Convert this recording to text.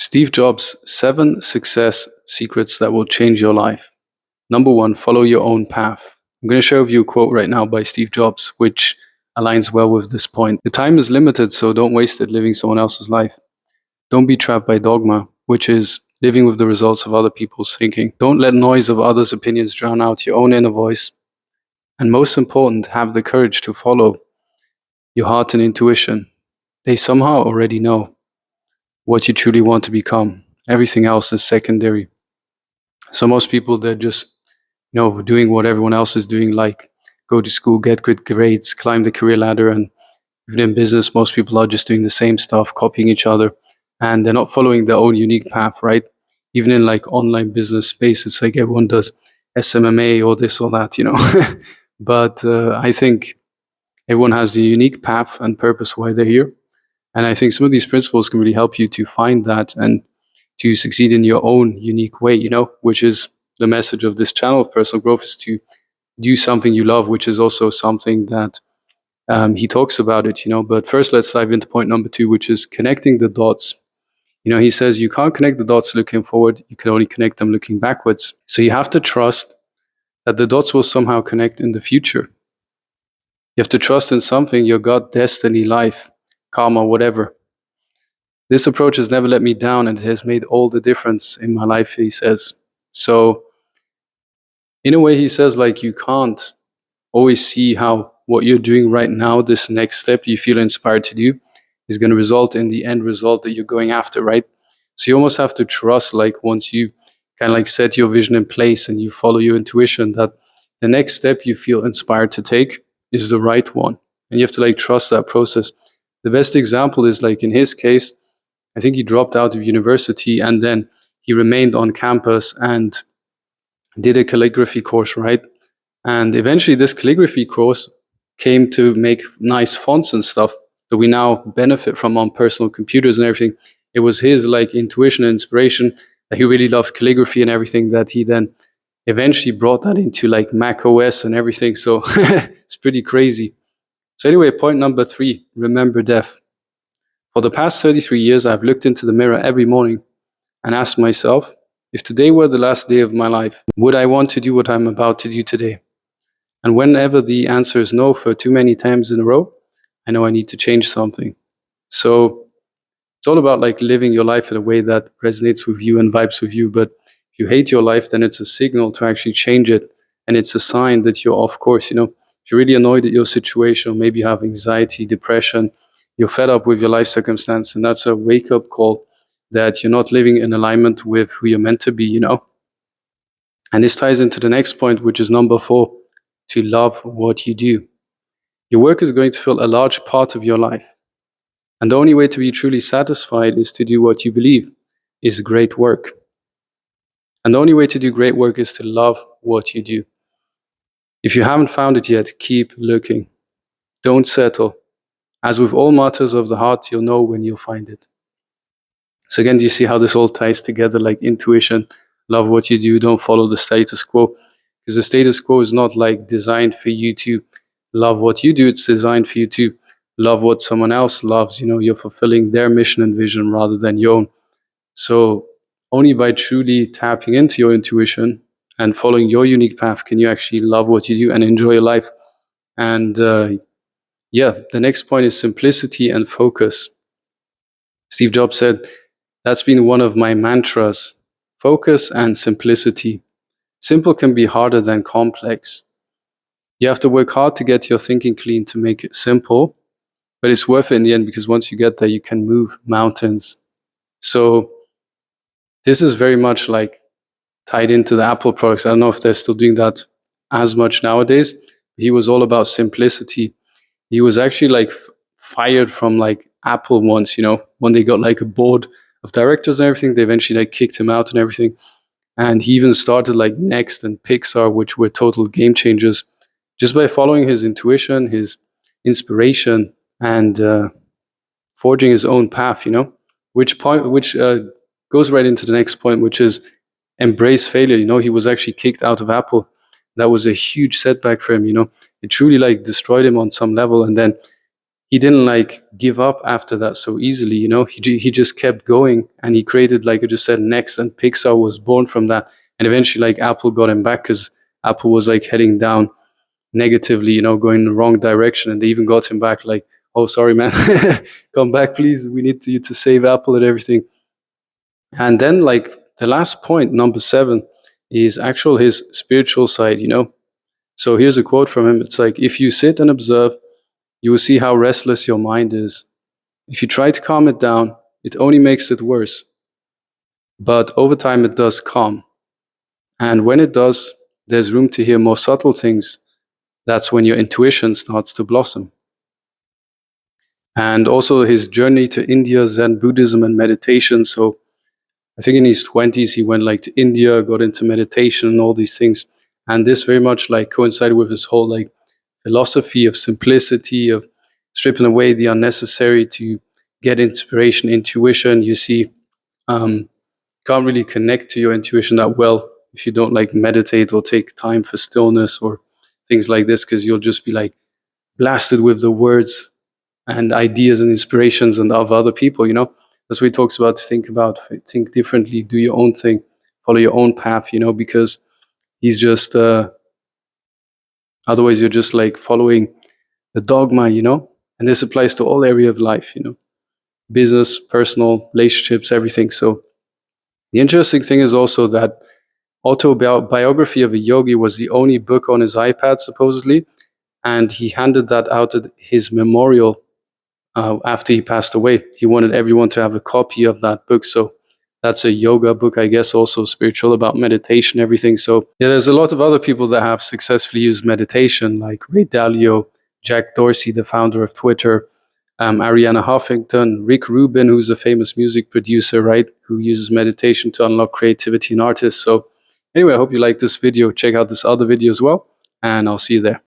Steve Jobs' 7 success secrets that will change your life. Number 1, follow your own path. I'm going to share with you a quote right now by Steve Jobs, which aligns well with this point. The time is limited, so don't waste it living someone else's life. Don't be trapped by dogma, which is living with the results of other people's thinking. Don't let noise of others' opinions drown out your own inner voice. And most important, have the courage to follow your heart and intuition. They somehow already know what you truly want to become. Everything else is secondary. So most people, they're just, doing what everyone else is doing, like go to school, get good grades, climb the career ladder. And even in business, most people are just doing the same stuff, copying each other, and they're not following their own unique path, right? Even in like online business space, it's like everyone does SMMA or this or that, But I think everyone has the unique path and purpose why they're here. And I think some of these principles can really help you to find that and to succeed in your own unique way, which is the message of this channel of personal growth, is to do something you love, which is also something that he talks about it, But first, let's dive into point number 2, which is connecting the dots. He says you can't connect the dots looking forward. You can only connect them looking backwards. So you have to trust that the dots will somehow connect in the future. You have to trust in something, your God, destiny, life, karma, whatever. This approach has never let me down, and it has made all the difference in my life, he says. So in a way, he says, like, you can't always see how what you're doing right now, this next step you feel inspired to do, is going to result in the end result that you're going after, right? So you almost have to trust, like, once you kind of like set your vision in place and you follow your intuition, that the next step you feel inspired to take is the right one. And you have to like trust that process. The best example is like in his case, I think he dropped out of university and then he remained on campus and did a calligraphy course, right? And eventually this calligraphy course came to make nice fonts and stuff that we now benefit from on personal computers and everything. It was his like intuition and inspiration that he really loved calligraphy and everything, that he then eventually brought that into like Mac OS and everything. So it's pretty crazy. So anyway, point number 3, remember death. For the past 33 years, I've looked into the mirror every morning and asked myself, if today were the last day of my life, would I want to do what I'm about to do today? And whenever the answer is no for too many times in a row, I know I need to change something. So it's all about like living your life in a way that resonates with you and vibes with you. But if you hate your life, then it's a signal to actually change it. And it's a sign that you're off course, If you're really annoyed at your situation, or maybe you have anxiety, depression, you're fed up with your life circumstance, and that's a wake-up call that you're not living in alignment with who you're meant to be, And this ties into the next point, which is number 4, to love what you do. Your work is going to fill a large part of your life. And the only way to be truly satisfied is to do what you believe is great work. And the only way to do great work is to love what you do. If you haven't found it yet, keep looking. Don't settle. As with all matters of the heart, you'll know when you'll find it. So again, do you see how this all ties together? Like intuition, love what you do, don't follow the status quo. Because the status quo is not like designed for you to love what you do. It's designed for you to love what someone else loves. You're fulfilling their mission and vision rather than your own. So only by truly tapping into your intuition and following your unique path can you actually love what you do and enjoy your life. And the next point is simplicity and focus. Steve Jobs said, that's been one of my mantras, focus and simplicity. Simple can be harder than complex. You have to work hard to get your thinking clean to make it simple, but it's worth it in the end, because once you get there, you can move mountains. So this is very much like tied into the Apple products. I don't know if they're still doing that as much nowadays. He was all about simplicity. He was actually like fired from like Apple once, when they got like a board of directors and everything. They eventually like kicked him out and everything. And he even started like Next and Pixar, which were total game changers, just by following his intuition, his inspiration, and forging his own path, which goes right into the next point, which is embrace failure. He was actually kicked out of Apple. That was a huge setback for him. It truly like destroyed him on some level. And then he didn't like give up after that so easily, you know. He just kept going, and he created, like I just said, Next, and Pixar was born from that. And eventually, like, Apple got him back because Apple was like heading down negatively, you know, going in the wrong direction, and they even got him back, like, oh, sorry, man, come back, please. We need you to save Apple and everything. And then, like, the last point, number 7, is actual his spiritual side, you know. So here's a quote from him. It's like, if you sit and observe, you will see how restless your mind is. If you try to calm it down, it only makes it worse. But over time, it does calm. And when it does, there's room to hear more subtle things. That's when your intuition starts to blossom. And also his journey to India, Zen Buddhism, and meditation. So I think in his 20s, he went like to India, got into meditation and all these things. And this very much like coincided with his whole like philosophy of simplicity, of stripping away the unnecessary to get inspiration, intuition. You see, can't really connect to your intuition that well if you don't like meditate or take time for stillness or things like this, because you'll just be like blasted with the words and ideas and inspirations and of other people, you know. That's what he talks about. Think differently, do your own thing, follow your own path, you know, because he's just otherwise you're just like following the dogma, you know. And this applies to all area of life, you know, business, personal, relationships, everything. So the interesting thing is also that Autobiography of a Yogi was the only book on his iPad, supposedly, and he handed that out at his memorial after he passed away. He wanted everyone to have a copy of that book. So that's a yoga book, I guess, also spiritual, about meditation, everything. So yeah, there's a lot of other people that have successfully used meditation, like Ray Dalio, Jack Dorsey, the founder of Twitter, Ariana Huffington, Rick Rubin, who's a famous music producer, right, who uses meditation to unlock creativity in artists. So anyway, I hope you like this video. Check out this other video as well, and I'll see you there.